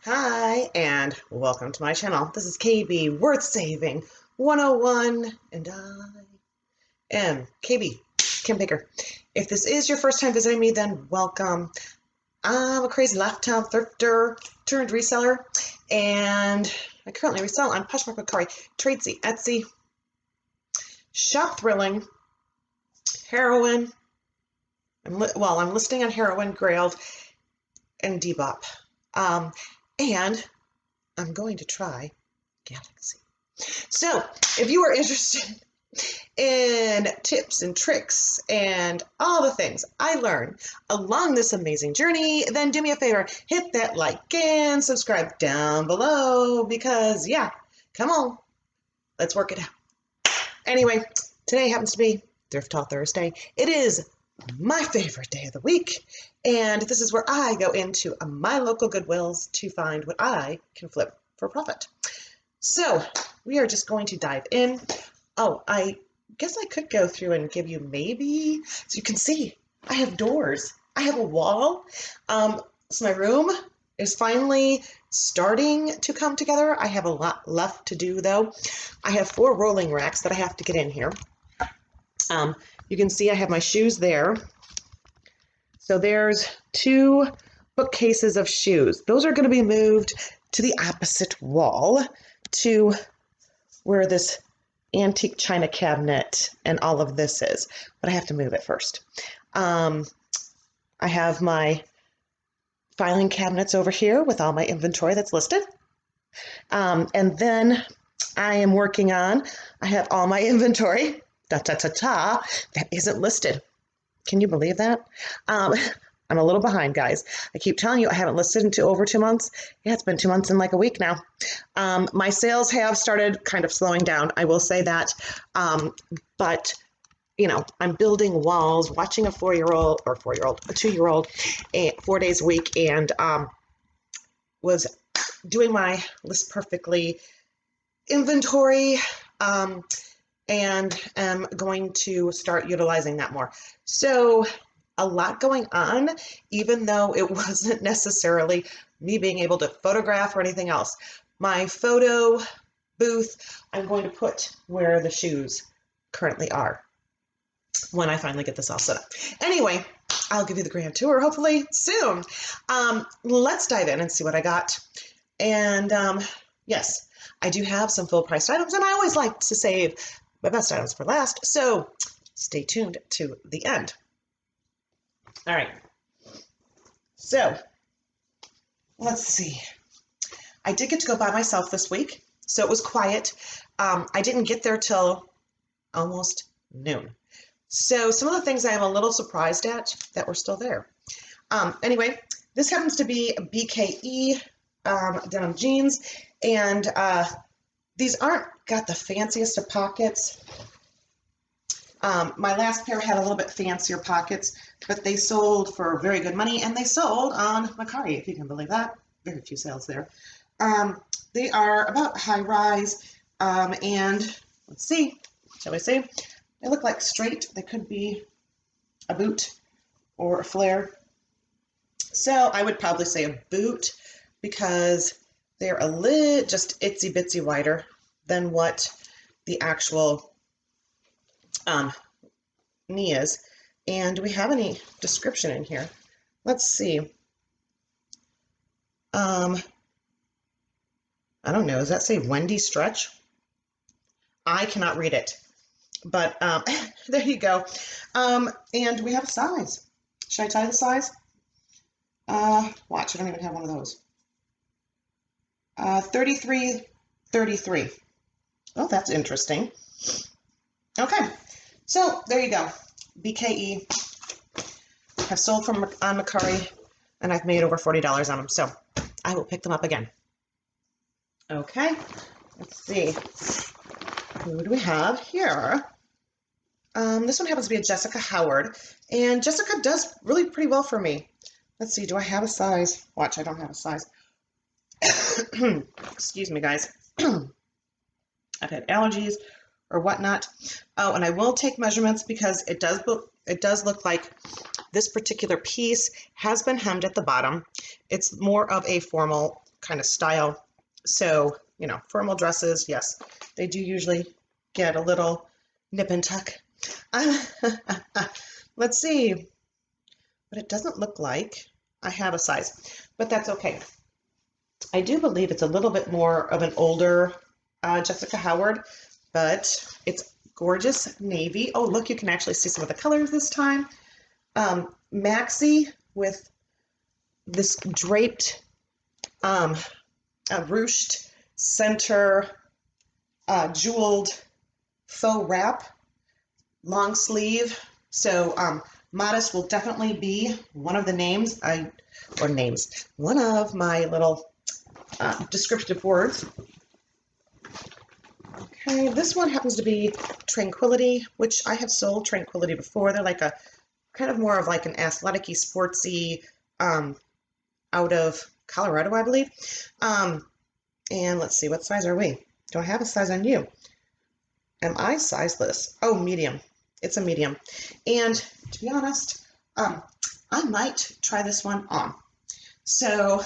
Hi, and welcome to my channel. This is KB Worth Saving 101, and I am KB, Kim Baker. If this is your first time visiting me, then welcome. I'm a crazy Loft-town thrifter turned reseller, and I currently resell on Poshmark, mercari, Tradesy, Etsy, Shop Thrilling, Heroin. I'm listing on Heroin, Grailed, and Depop. And I'm going to try Galaxy. So if you are interested in tips and tricks and all the things I learn along this amazing journey, then do me a favor, hit that like and subscribe down below because yeah, come on, let's work it out. Anyway, today happens to be Thrift Haul Thursday. It is my favorite day of the week, and this is where I go into my local Goodwills to find what I can flip for profit. So we are just going to dive in. Oh, I guess I could go through and give you maybe, so you can see I have doors. I have a wall. So my room is finally starting to come together. I have a lot left to do though. I have 4 rolling racks that I have to get in here. You can see I have my shoes there. So there's 2 bookcases of shoes. Those are going to be moved to the opposite wall to where this antique china cabinet and all of this is. But I have to move it first. I have my filing cabinets over here with all my inventory that's listed. And then I am working on, I have all my inventory that isn't listed. Can you believe that? I'm a little behind, guys. I keep telling you I haven't listed in over 2 months. Yeah, it's been 2 months and like a week now. My sales have started kind of slowing down. I will say that. But you know, I'm building walls, watching a 2-year-old, 4 days a week, and was doing my list perfectly inventory. And am going to start utilizing that more. So a lot going on, even though it wasn't necessarily me being able to photograph or anything else. My photo booth, I'm going to put where the shoes currently are when I finally get this all set up. Anyway, I'll give you the grand tour hopefully soon. Let's dive in and see what I got. And yes, I do have some full priced items, and I always like to save my best items for last, so stay tuned to the end. All right, so let's see. I did get to go by myself this week, so it was quiet. I didn't get there till almost noon. So some of the things I am a little surprised at that were still there. Anyway, this happens to be BKE denim jeans, and these aren't got the fanciest of pockets. My last pair had a little bit fancier pockets, but they sold for very good money, and they sold on mercari, if you can believe that. Very few sales there. They are about high rise, and let's see, shall we say? They look like straight. They could be a boot or a flare. So I would probably say a boot because they're a little just itsy bitsy wider than what the actual knee is. And do we have any description in here? Let's see. I don't know. Does that say Wendy stretch? I cannot read it, but there you go. And we have a size. Should I tell you the size? Watch, I don't even have one of those. 33. Oh, that's interesting. Okay, so there you go. BKE. Have sold from on mercari, and I've made over $40 on them, so I will pick them up again. Okay, let's see. Who do we have here? This one happens to be a Jessica Howard, and Jessica does really pretty well for me. Let's see, do I have a size? Watch, I don't have a size. Excuse me, guys. I've had allergies or whatnot. Oh, and I will take measurements because it does look like this particular piece has been hemmed at the bottom. It's more of a formal kind of style. So, you know, formal dresses, yes, they do usually get a little nip and tuck. Let's see, but it doesn't look like I have a size, but that's okay. I do believe it's a little bit more of an older Jessica Howard, but it's gorgeous navy. Oh, look, you can actually see some of the colors this time. Maxi with this draped, ruched center, jeweled faux wrap, long sleeve. So modest will definitely be one of the names, one of my little descriptive words. Okay, this one happens to be Tranquility, which I have sold Tranquility before. They're like a kind of more of like an athletic-y, sportsy, out of Colorado, I believe. And let's see, what size are we? Do I have a size on you? Am I sizeless? Oh, medium. It's a medium. And to be honest, I might try this one on. So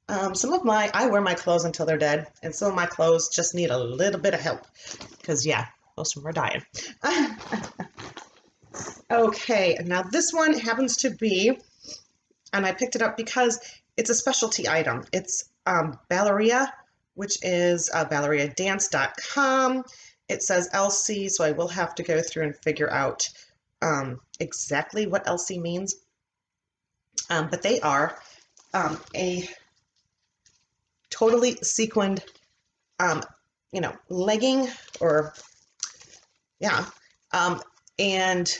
I wear my clothes until they're dead, and some of my clothes just need a little bit of help because, yeah, most of them are dying. Okay, now this one happens to be, and I picked it up because it's a specialty item. It's Balleria, which is balleriadance.com. It says LC, so I will have to go through and figure out exactly what LC means. But they are a totally sequined, legging, or yeah, and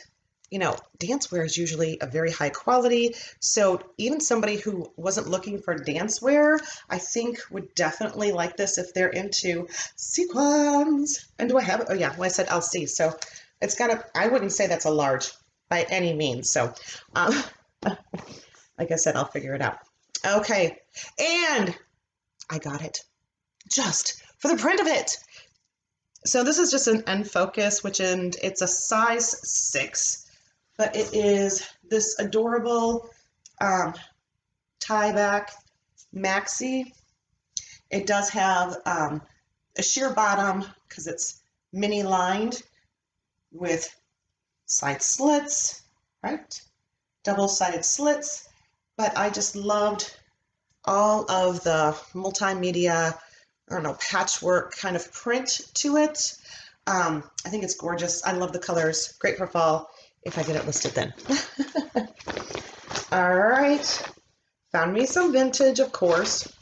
dance wear is usually a very high quality. So even somebody who wasn't looking for dance wear, I think would definitely like this if they're into sequins. And do I have it? Oh yeah, well, I said LC. So it's I wouldn't say that's a large by any means. So like I said, I'll figure it out. Okay. And I got it just for the print of it. So this is just an end focus, and it's a size 6. But it is this adorable tie back maxi. It does have a sheer bottom because it's mini lined with side slits, right? Double-sided slits. But I just loved all of the multimedia, patchwork kind of print to it. I think it's gorgeous. I love the colors. Great for fall. If I get it listed then. All right, found me some vintage, of course.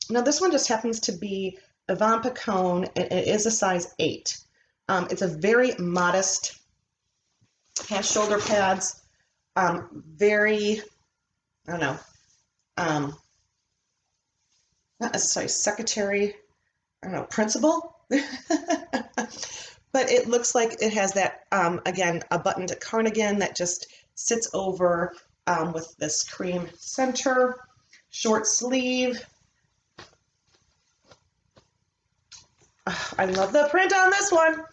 Now this one just happens to be Yvonne Picone, and it is a size 8. It's a very modest, has shoulder pads, very, not necessarily secretary, principal. But it looks like it has that, again, a buttoned cardigan that just sits over with this cream center, short sleeve. I love the print on this one.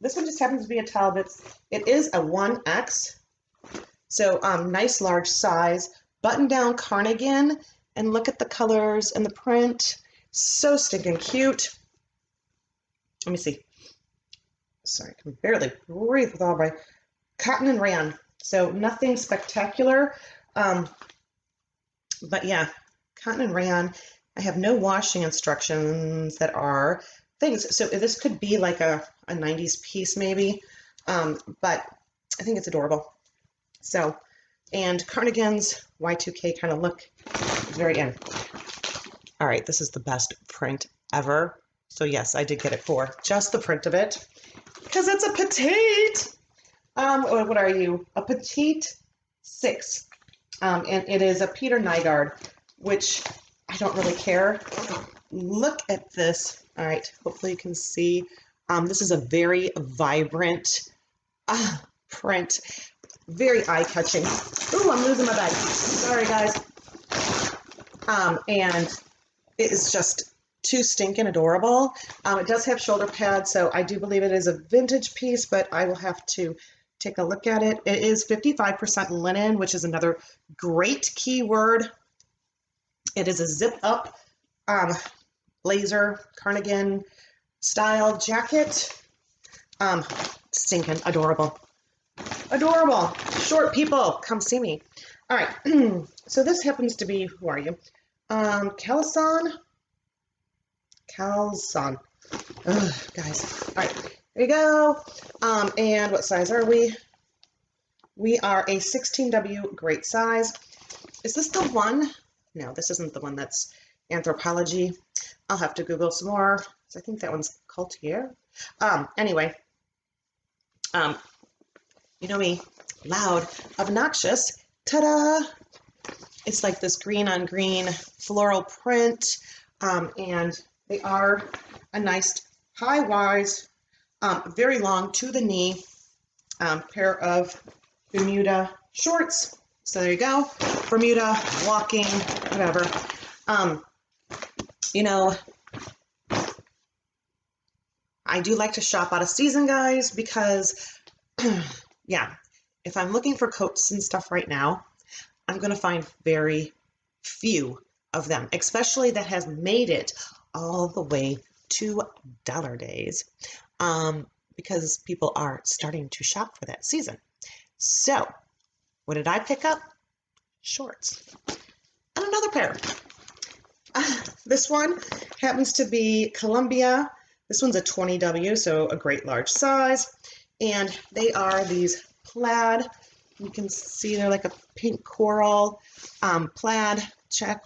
This one just happens to be a Talbot's. It is a 1X, so nice large size, button-down cardigan, and look at the colors and the print. So stinking cute. Let me see. Sorry, I can barely breathe with all my cotton and rayon. So nothing spectacular. But yeah, cotton and rayon. I have no washing instructions that are things. So this could be like a 90s piece maybe. But I think it's adorable. So, and cardigans, Y2K kind of look, very in. All right, this is the best print ever. So yes, I did get it for just the print of it. Because it's a petite. What are you? A petite 6. And it is a Peter Nygaard, which I don't really care. Look at this. All right, hopefully you can see. This is a very vibrant print. Very eye-catching. Ooh, I'm losing my bag. Sorry, guys. And it is just too stinking adorable. It does have shoulder pads, so I do believe it is a vintage piece, but I will have to take a look at it. It is 55% linen, which is another great keyword. It is a zip up blazer cardigan style jacket. Stinking adorable. Adorable. Short people, come see me. All right. So this happens to be, who are you? Calzone. Ugh, guys. All right. Here we go. And what size are we? We are a 16W, great size. Is this the one? No, this isn't the one that's Anthropology. I'll have to Google some more. So I think that one's Cultier. Anyway, you know me, loud, obnoxious, ta-da! It's like this green on green floral print, and they are a nice high-rise, very long to the knee pair of Bermuda shorts. So there you go, Bermuda, walking, whatever. You know, I do like to shop out of season, guys, because, yeah, if I'm looking for coats and stuff right now, I'm going to find very few of them, especially that has made it all the way to dollar days, because people are starting to shop for that season. So, what did I pick up? Shorts. And another pair. This one happens to be Columbia. This one's a 20W, so a great large size. And they are these plaid. You can see they're like a pink coral plaid check.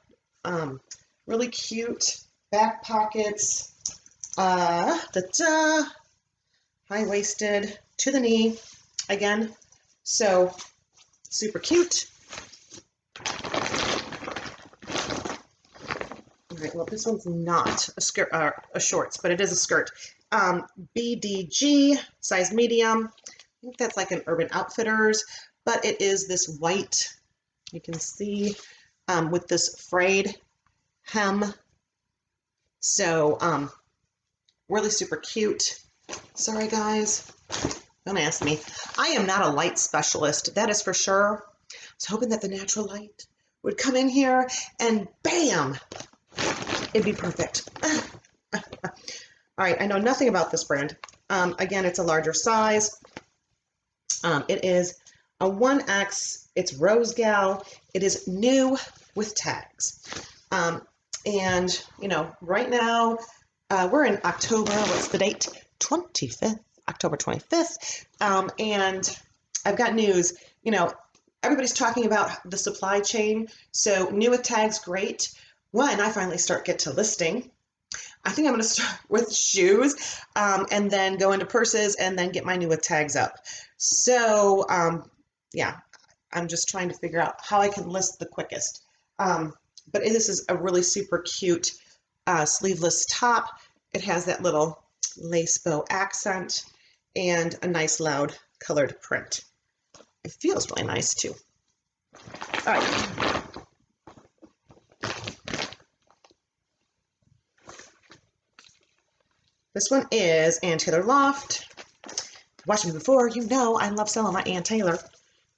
Really cute back pockets. High-waisted to the knee. Again, so super cute. All right, well, this one's not a skirt, a shorts, but it is a skirt. BDG, size medium. I think that's like an Urban Outfitters, but it is this white, you can see, with this frayed hem. So, really super cute. Sorry, guys. Don't ask me. I am not a light specialist, that is for sure. I was hoping that the natural light would come in here and bam, it'd be perfect. All right, I know nothing about this brand. Again, it's a larger size. It is a 1X. It's Rose Gal. It is new with tags. And, you know, right now, we're in October. What's the date? 25th. October 25th. And I've got news. You know, everybody's talking about the supply chain. So new with tags, great. When I finally get to listing, I think I'm going to start with shoes, and then go into purses, and then get my new with tags up. So, yeah, I'm just trying to figure out how I can list the quickest. But this is a really super cute sleeveless top. It has that little lace bow accent and a nice loud colored print. It feels really nice too. All right. This one is Ann Taylor Loft. Watched me before, you know I love selling my Ann Taylor.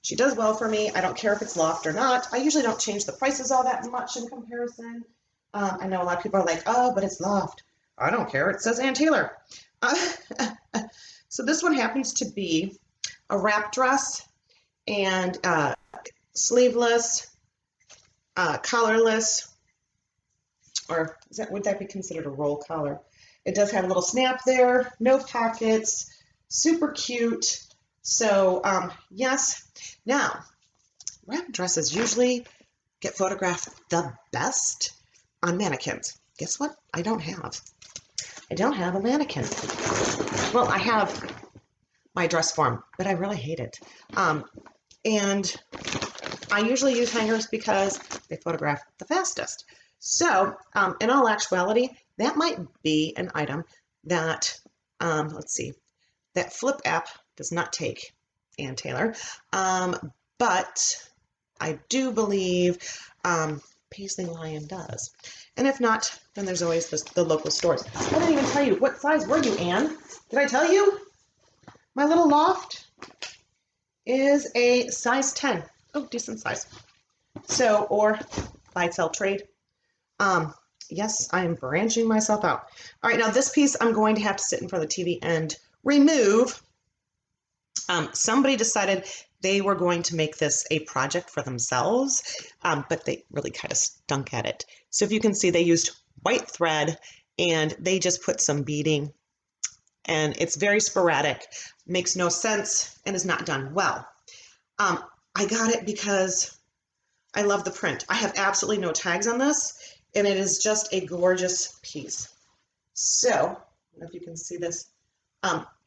She does well for me. I don't care if it's Loft or not. I usually don't change the prices all that much in comparison. I know a lot of people are like, oh, but it's Loft. I don't care. It says Ann Taylor. So this one happens to be a wrap dress and sleeveless, collarless, or would that be considered a roll collar? It does have a little snap there, no pockets, super cute. So yes. Now, wrap dresses usually get photographed the best on mannequins. Guess what? I don't have a mannequin. Well, I have my dress form, but I really hate it. And I usually use hangers because they photograph the fastest. So in all actuality, that might be an item that, let's see, that Flip app does not take Ann Taylor, but I do believe Paisley Lion does. And if not, then there's always the local stores. I didn't even tell you, what size were you, Ann? Did I tell you? My little Loft is a size 10. Oh, decent size. So, or buy, sell, trade. Yes, I am branching myself out. All right, now this piece I'm going to have to sit in front of the TV and remove. Somebody decided they were going to make this a project for themselves, but they really kind of stunk at it. So if you can see, they used white thread and they just put some beading, and it's very sporadic, makes no sense, and is not done well. I got it because I love the print. I have absolutely no tags on this, and it is just a gorgeous piece. So, I don't know if you can see this.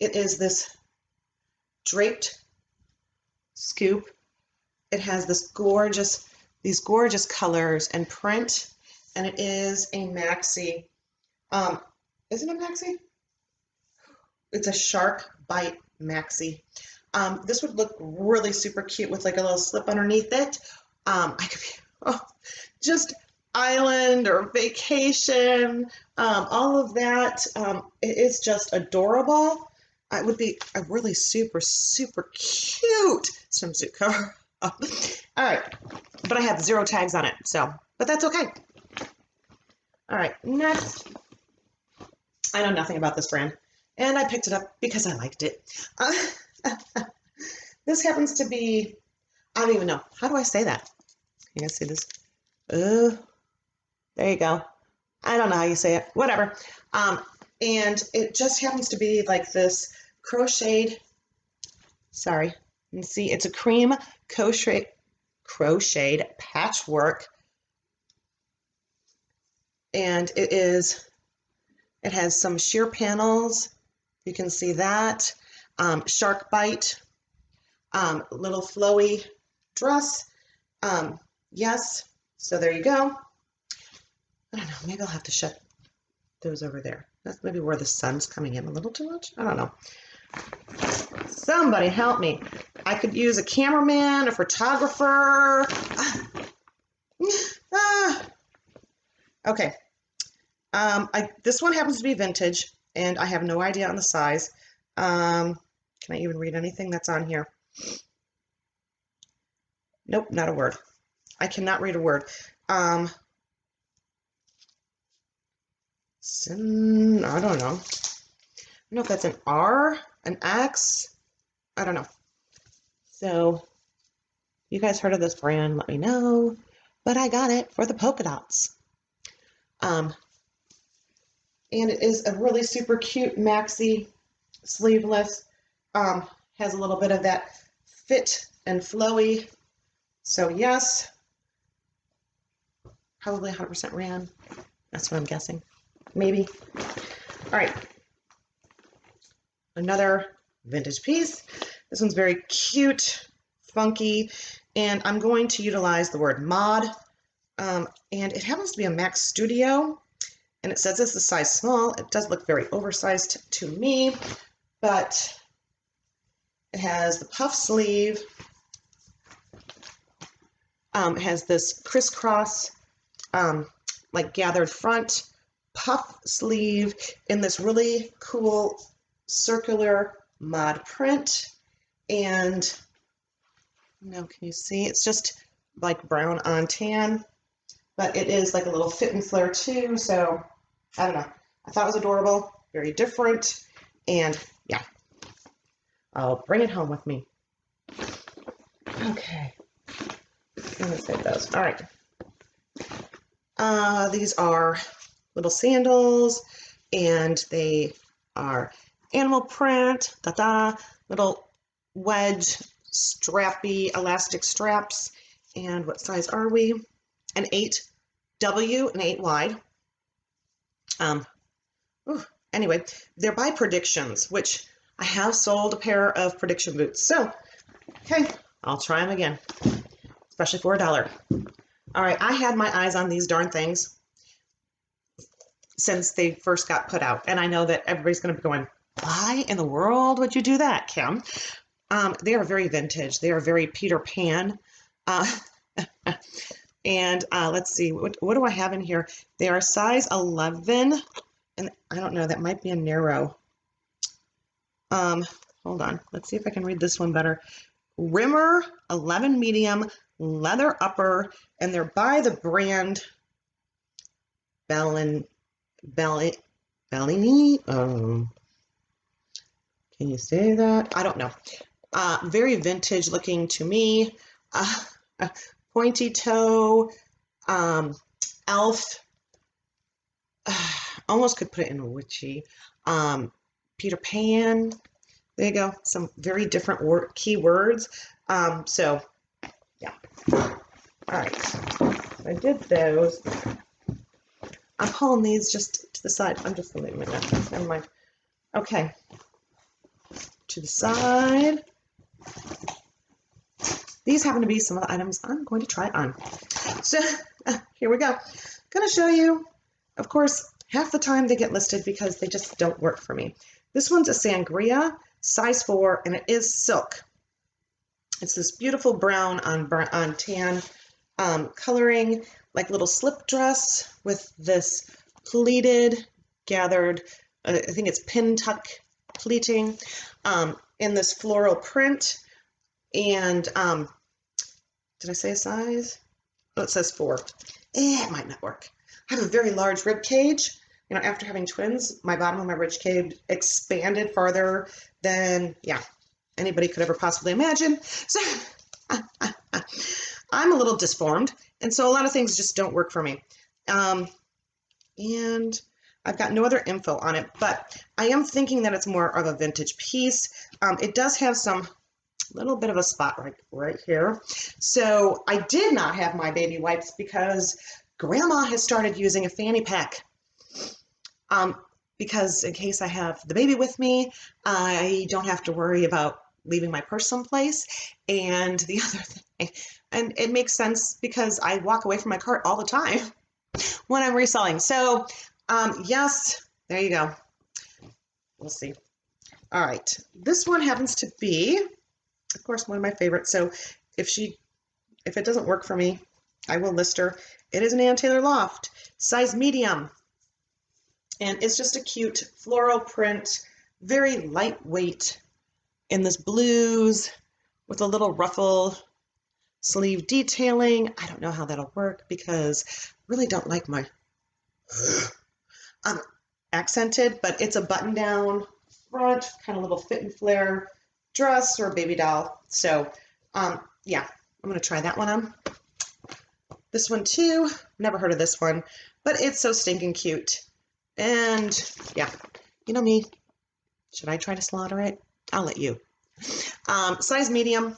It is this draped scoop. It has these gorgeous colors and print, and it is a maxi. Isn't it maxi? It's a shark bite maxi. This would look really super cute with like a little slip underneath it. I could be just island or vacation, all of that. It is just adorable. It would be a really super cute swimsuit cover. All right, but I have 0 tags on it, so, but that's okay. All right, next. I know nothing about this brand, and I picked it up because I liked it. This happens to be, I don't even know, how do I say that? You guys see this? There you go. I don't know how you say it, whatever. And it just happens to be like this crocheted, sorry, you see it's a cream crocheted patchwork. And it has some sheer panels. You can see that. Shark bite, little flowy dress. Yes, so there you go. I don't know, maybe I'll have to shut those over there. That's maybe where the sun's coming in a little too much. I don't know. Somebody help me. I could use a cameraman, a photographer. Okay. This one happens to be vintage, and I have no idea on the size. Can I even read anything that's on here? Nope, not a word. I cannot read a word. I don't know. I don't know if that's an R, an X. I don't know. So, you guys heard of this brand? Let me know. But I got it for the polka dots. And it is a really super cute maxi, sleeveless. Has a little bit of that fit and flowy. So yes, probably 100% ran. That's what I'm guessing. Maybe. All right. Another vintage piece. This one's very cute, funky, and I'm going to utilize the word mod. And it happens to be a Max Studio, and it says this is size small. It does look very oversized to me, but it has the puff sleeve. It has this crisscross, like gathered front, puff sleeve in this really cool circular mod print. And now can you see? It's just like brown on tan, but it is like a little fit and flare too. So I don't know. I thought it was adorable, very different, and yeah, I'll bring it home with me. Okay. I'm gonna save those. All right. These are little sandals, and they are animal print, little wedge, strappy, elastic straps. And what size are we? An 8W and 8 wide. Anyway, they're by Predictions, which I have sold a pair of Prediction boots. So, okay, I'll try them again, especially for $1. All right, I had my eyes on these darn things since they first got put out. And I know that everybody's going to be going, why in the world would you do that, Kim? They are very vintage. They are very Peter Pan. And let's see, what do I have in here? They are size 11, and I don't know, that might be a narrow. Hold on, let's see if I can read this one better. Rimmer 11 medium, leather upper, and they're by the brand Bellini. Can you say that? I don't know. Very vintage looking to me. Pointy toe, elf. Almost could put it in a witchy. Peter Pan. There you go. Some very different keywords. So, yeah. All right. I did those. I'm pulling these just to the side. I'm just going to leave them in there. Never mind. Okay. To the side. These happen to be some of the items I'm going to try on. So, here we go. I'm going to show you. Of course, half the time they get listed because they just don't work for me. This one's a sangria, size 4, and it is silk. It's this beautiful brown on tan coloring, like little slip dress with this pleated, gathered, I think it's pin tuck pleating, in this floral print. And did I say a size? Oh, it says 4. It might not work. I have a very large rib cage. You know, after having twins, my bottom of my rib cage expanded farther than, yeah, anybody could ever possibly imagine. So I'm a little disformed, and so a lot of things just don't work for me. And I've got no other info on it, but I am thinking that it's more of a vintage piece. It does have some little bit of a spot right here. So I did not have my baby wipes because Grandma has started using a fanny pack. Because in case I have the baby with me, I don't have to worry about leaving my purse someplace. And the other thing, and it makes sense because I walk away from my cart all the time when I'm reselling. So yes, there you go. We'll see. All right, this one happens to be, of course, one of my favorites. So if it doesn't work for me, I will list her. It is an Ann Taylor Loft, size medium. And it's just a cute floral print, very lightweight in this blues with a little ruffle sleeve detailing. I don't know how that'll work because I really don't like my accented, but it's a button down front, kind of little fit and flare dress or baby doll. So yeah, I'm going to try that one on. This one too, never heard of this one, but it's so stinking cute. And yeah, you know me, should I try to slaughter it? I'll let you. Size medium,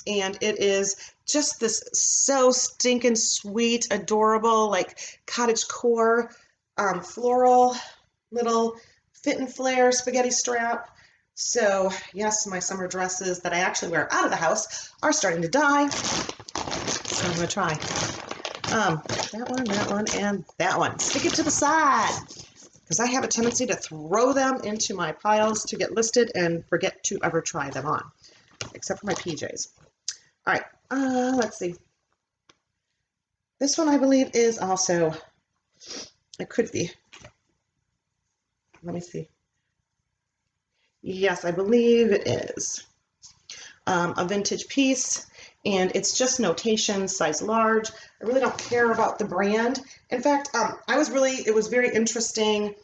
and it is just this so stinking sweet, adorable, like cottagecore, floral, little fit and flare spaghetti strap. So yes, my summer dresses that I actually wear out of the house are starting to die. So I'm gonna try that one, and that one. Stick it to the side, because I have a tendency to throw them into my piles to get listed and forget to ever try them on, except for my PJs. All right, let's see. This one I believe is also, it could be, let me see. Yes, I believe it is a vintage piece, and it's just notation, size large. I really don't care about the brand. In fact, it was very interesting.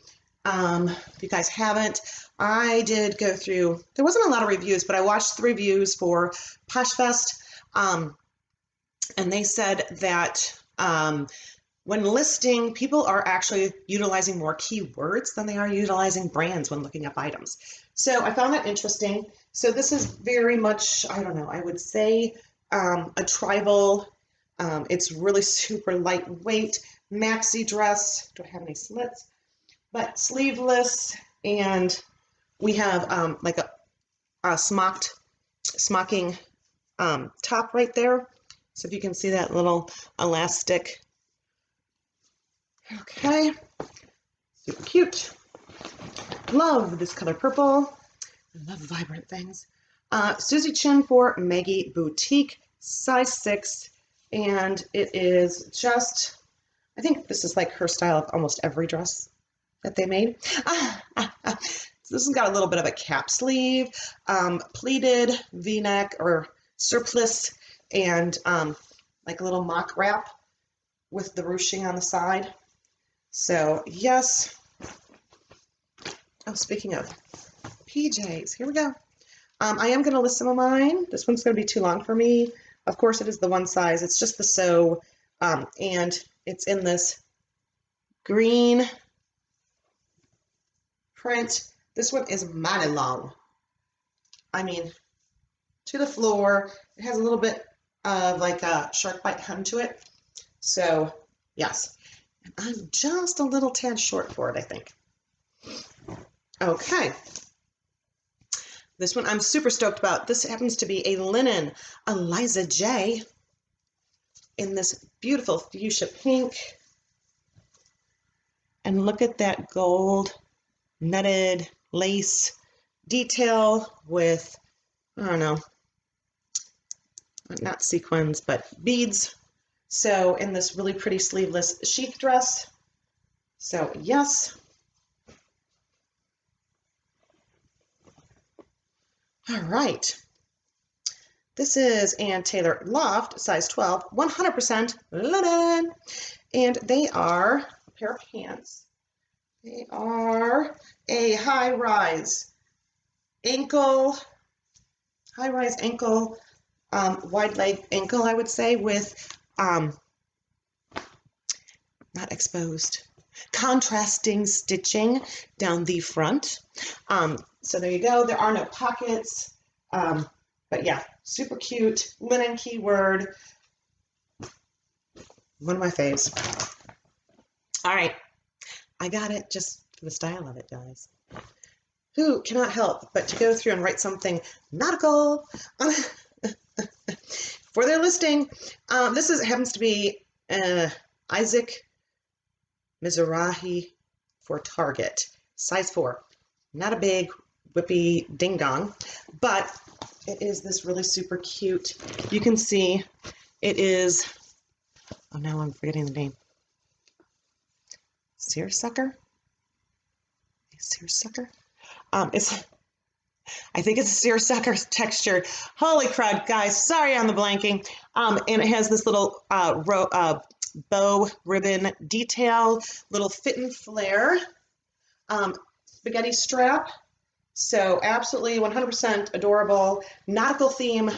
If you guys haven't, I did go through, there wasn't a lot of reviews, but I watched the reviews for PoshFest, and they said that when listing, people are actually utilizing more keywords than they are utilizing brands when looking up items. So I found that interesting. So this is very much, I don't know, I would say a tribal, it's really super lightweight, maxi dress. Do I have any slits? But sleeveless, and we have like a smocking top right there. So if you can see that little elastic. Okay, super cute. Love this color purple. I love vibrant things. Susie Chin for Maggie Boutique, size 6, and it is just, I think this is like her style of almost every dress that they made. So this has got a little bit of a cap sleeve, pleated V-neck or surplice, and like a little mock wrap with the ruching on the side. So yes. Oh, speaking of PJs, here we go. I am going to list some of mine. This one's going to be too long for me. Of course, it is the one size. It's just the sew, and it's in this green print. This one is mighty long. I mean, to the floor. It has a little bit of like a shark bite hem to it. So yes, I'm just a little tad short for it, I think. Okay. This one I'm super stoked about. This happens to be a linen Eliza J in this beautiful fuchsia pink. And look at that gold netted lace detail with, I don't know, not sequins, but beads. So in this really pretty sleeveless sheath dress. So yes. All right. This is Ann Taylor Loft, size 12, 100% linen. And they are a pair of pants. They are a high-rise ankle, wide leg ankle, I would say, with not exposed, contrasting stitching down the front. So there you go. There are no pockets, but yeah, super cute, linen keyword. One of my faves. All right, I got it just for the style of it, guys. Who cannot help but to go through and write something nautical for their listing. This happens to be Isaac Mizrahi for Target, size 4. Not a big whippy ding dong, but it is this really super cute. You can see it is, oh, now I'm forgetting the name. Seersucker? Seersucker? I think it's a seersucker texture. Holy crud, guys, sorry on the blanking. And it has this little bow ribbon detail, little fit and flare, spaghetti strap. So absolutely 100% adorable, nautical theme.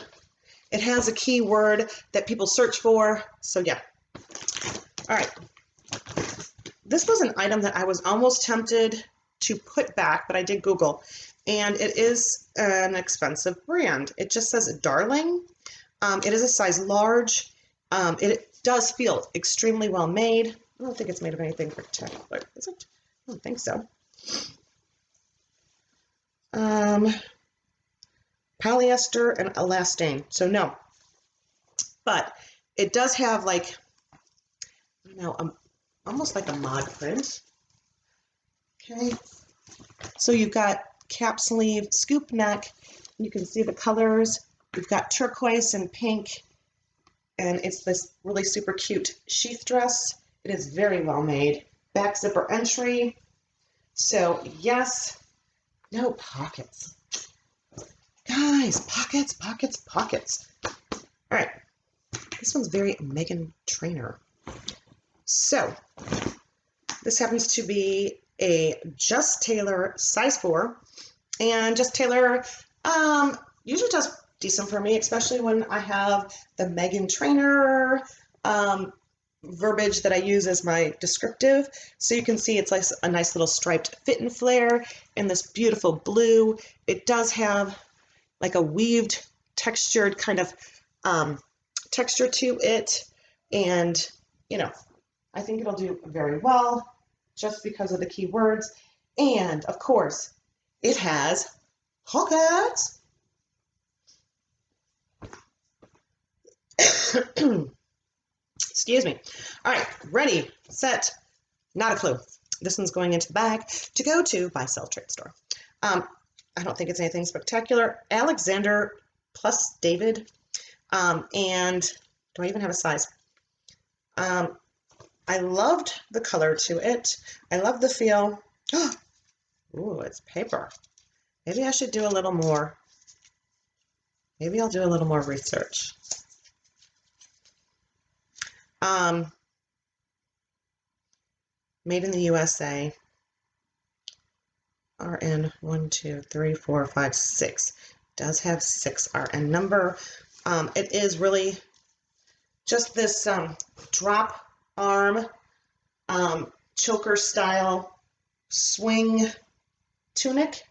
It has a keyword that people search for. So yeah. All right. This was an item that I was almost tempted to put back, but I did Google, and it is an expensive brand. It just says Darling. It is a size large. It does feel extremely well made. I don't think it's made of anything particular, is it? I don't think so. Polyester and elastane, so no. But it does have like, I don't know, almost like a mod print. Okay, so you've got cap sleeve, scoop neck. You can see the colors. You've got turquoise and pink, and it's this really super cute sheath dress. It is very well made. Back zipper entry. So yes, no pockets. Guys, pockets, pockets, pockets. All right, this one's very Meghan Trainor. So this happens to be a Just Tailor size 4, and Just Tailor usually does decent for me, especially when I have the Meghan Trainor verbiage that I use as my descriptive. So you can see it's like a nice little striped fit and flare in this beautiful blue. It does have like a weaved textured kind of texture to it, and you know, I think it'll do very well just because of the keywords. And of course, it has pockets. Excuse me. All right, ready, set, not a clue. This one's going into the bag to go to buy, sell, trade store. I don't think it's anything spectacular. Alexander plus David. And do I even have a size? I loved the color to it. I love the feel. Ooh, it's paper. Maybe I should do a little more. Maybe I'll do a little more research. made in the USA. RN 1, 2, 3, 4, 5, 6. Does have 6 RN number. It is really just this drop arm choker style swing tunic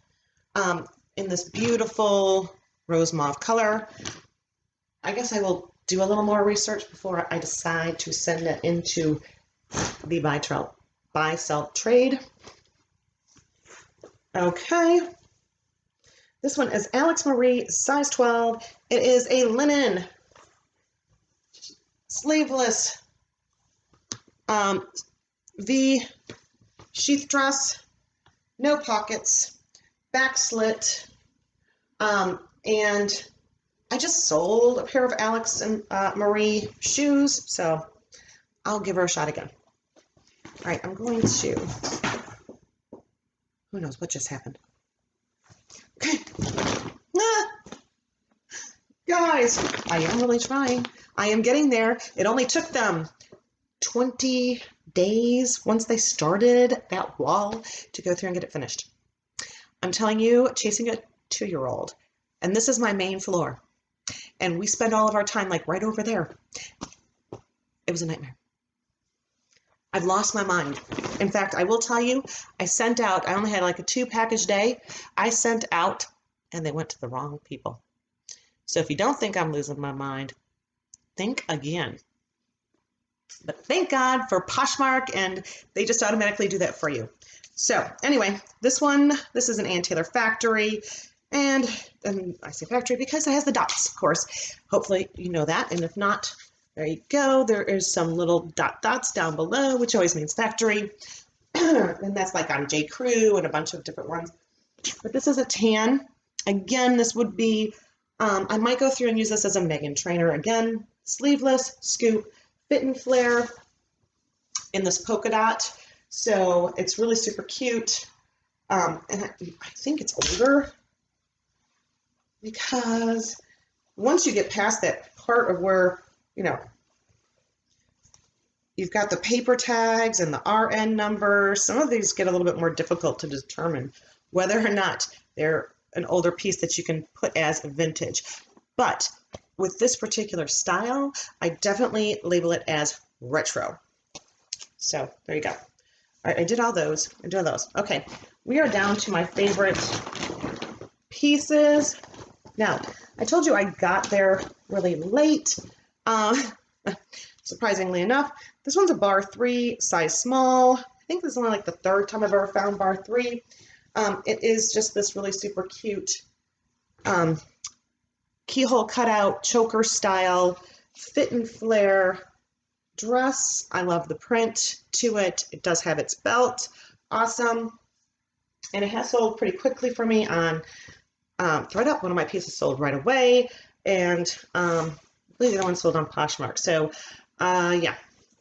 in this beautiful rose mauve color. I guess I will do a little more research before I decide to send it into the buy sell trade. Okay. This one is Alex Marie, size 12. It is a linen, sleeveless V sheath dress, no pockets, back slit, and I just sold a pair of Alex and Marie shoes, so I'll give her a shot again. All right, I'm going to, who knows what just happened? Okay. Guys, I am really trying. I am getting there. It only took them 20 days once they started that wall to go through and get it finished. I'm telling you, chasing a 2-year-old, and this is my main floor, and we spend all of our time like right over there. It was a nightmare. I've lost my mind. In fact, I will tell you, I sent out, I only had like a 2-package day. I sent out and they went to the wrong people. So if you don't think I'm losing my mind, think again. But thank God for Poshmark, and they just automatically do that for you. So anyway, this is an Ann Taylor factory, and I say factory because it has the dots, of course. Hopefully you know that, and if not, there you go. There is some little dots down below, which always means factory. And that's like on J. Crew and a bunch of different ones. But this is a tan. Again, this would be, I might go through and use this as a Megan trainer. Again, sleeveless, scoop, fit and flare in this polka dot. So it's really super cute. And I think it's older because once you get past that part of where, you know, you've got the paper tags and the RN number, some of these get a little bit more difficult to determine whether or not they're an older piece that you can put as vintage. But with this particular style, I definitely label it as retro. So there you go. All right, I did all those. Okay, we are down to my favorite pieces. Now, I told you I got there really late. Surprisingly enough, this one's a bar 3, size small. I think this is only like the 3rd time I've ever found bar 3. It is just this really super cute keyhole cutout, choker style, fit and flare dress. I love the print to it. It does have its belt. Awesome. And it has sold pretty quickly for me on ThreadUp. One of my pieces sold right away. And I believe the other one sold on Poshmark. So yeah,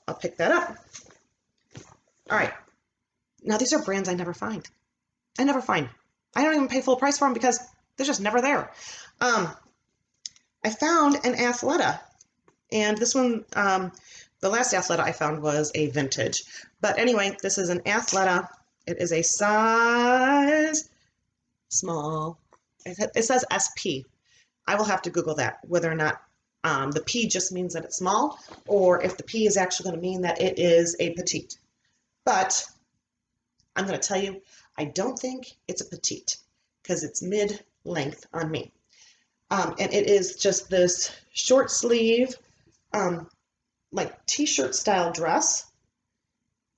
I'll pick that up. All right. Now these are brands I never find. I don't even pay full price for them because they're just never there. I found an Athleta, and this one, the last Athleta I found was a vintage. But anyway, this is an Athleta. It is a size small. It says SP. I will have to Google that, whether or not the P just means that it's small, or if the P is actually going to mean that it is a petite. But I'm going to tell you, I don't think it's a petite because it's mid-length on me. And it is just this short sleeve, like t-shirt style dress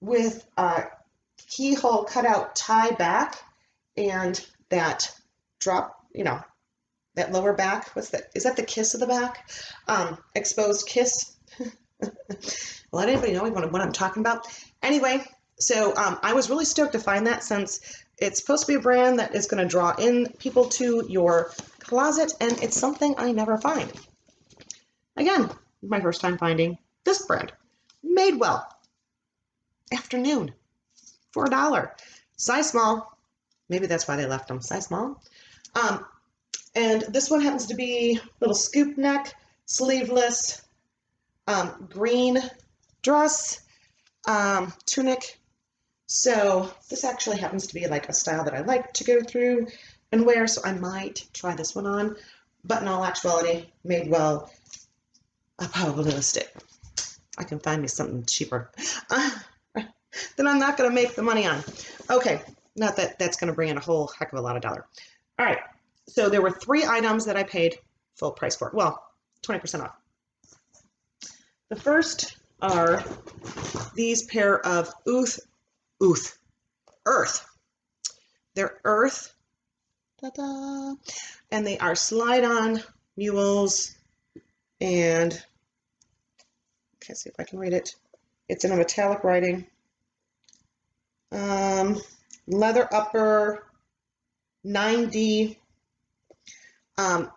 with a keyhole cutout tie back and that drop, you know, that lower back. What's that? Is that the kiss of the back? Exposed kiss. Let anybody know what I'm talking about? Anyway, so I was really stoked to find that since it's supposed to be a brand that is going to draw in people to your closet, and it's something I never find. Again, my first time finding this brand. Madewell. Afternoon. For $1. Size small. Maybe that's why they left them. Size small. And this one happens to be little scoop neck, sleeveless, green dress, tunic. So this actually happens to be like a style that I like to go through and wear, so I might try this one on, but in all actuality, made well, I'll probably list it. I can find me something cheaper then I'm not going to make the money on. Okay, not that that's going to bring in a whole heck of a lot of dollar. All right, so there were 3 items that I paid full price for. Well, 20% off. The first are these pair of Earth. They're Earth, ta-da, and they are slide-on mules, and can't see if I can read it. It's in a metallic writing. Leather upper, 9D. And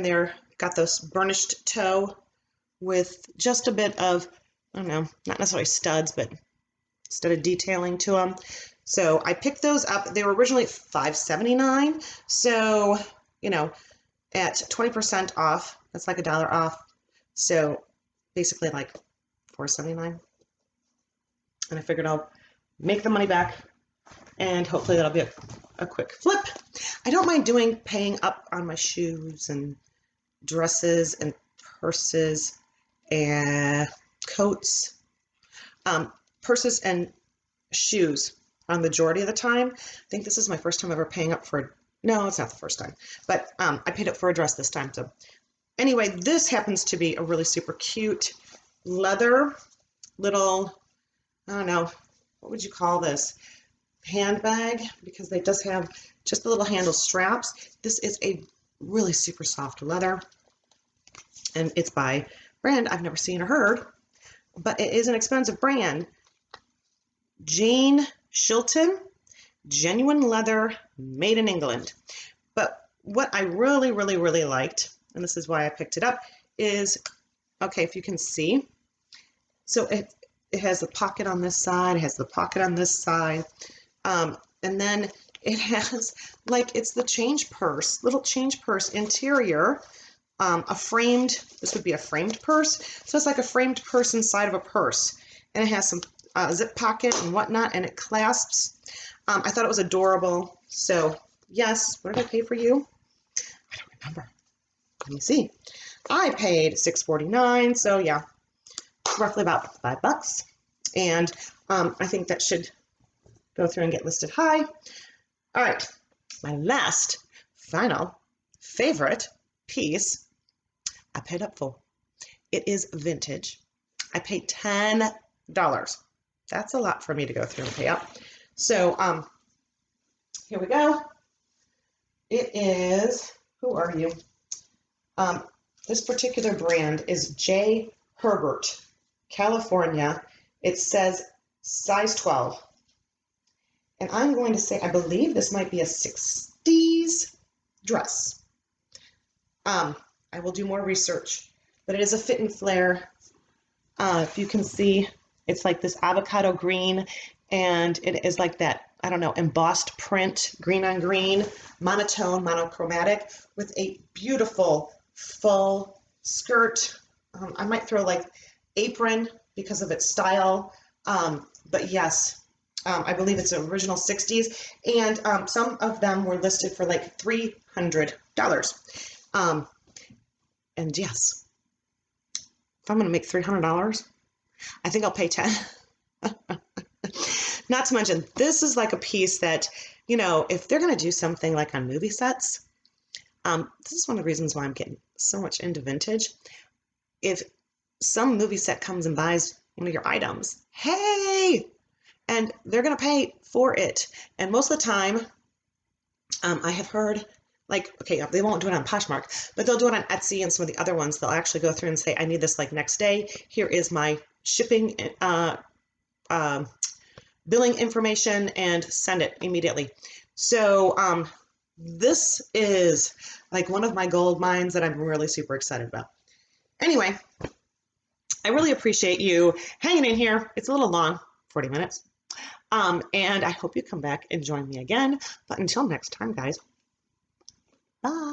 they're got those burnished toe with just a bit of, I don't know, not necessarily studs, but studded detailing to them. So I picked those up. They were originally $5.79. So, you know, at 20% off, that's like $1 off. So basically like $4.79. And I figured I'll make the money back, and hopefully that'll be a quick flip. I don't mind paying up on my shoes and dresses and purses and coats, purses and shoes on the majority of the time. I think this is my first time ever paying up for, no, it's not the first time, but I paid up for a dress this time. So anyway, this happens to be a really super cute leather little, I don't know, what would you call this? Handbag, because they just have just the little handle straps. This is a really super soft leather, and it's by a brand I've never seen or heard, but it is an expensive brand. Jane Shilton, genuine leather, made in England. But what I really, really, really liked, and this is why I picked it up, is, okay, if you can see, so it has the pocket on this side, it has the pocket on this side, and then it has, like, it's the change purse, little change purse interior, a framed, this would be a framed purse, so it's like a framed purse inside of a purse, and it has some zip pocket and whatnot, and it clasps. I thought it was adorable, so yes, what did I pay for you? I don't remember. Let me see. I paid $6.49, so yeah, roughly about $5. And I think that should go through and get listed high. All right, my last, final, favorite piece, I paid up for. It is vintage. I paid $10. That's a lot for me to go through and pay up. So here we go. It is, who are you? This particular brand is J. Herbert, California. It says size 12. And I'm going to say, I believe this might be a 60s dress. I will do more research, but it is a fit and flare. If you can see, it's like this avocado green, and it is like that, I don't know, embossed print, green on green, monotone, monochromatic, with a beautiful full skirt. I might throw like apron because of its style, but yes, I believe it's original 60s, and some of them were listed for like $300. And yes, if I'm going to make $300, I think I'll pay 10. Not to mention, this is like a piece that, you know, if they're going to do something like on movie sets, this is one of the reasons why I'm getting so much into vintage. If some movie set comes and buys one of your items, hey, and they're going to pay for it. And most of the time, I have heard, like, okay, they won't do it on Poshmark, but they'll do it on Etsy and some of the other ones. They'll actually go through and say, I need this like next day. Here is my shipping, billing information, and send it immediately. So this is like one of my gold mines that I'm really super excited about. Anyway, I really appreciate you hanging in here. It's a little long, 40 minutes. And I hope you come back and join me again. But until next time, guys, bye.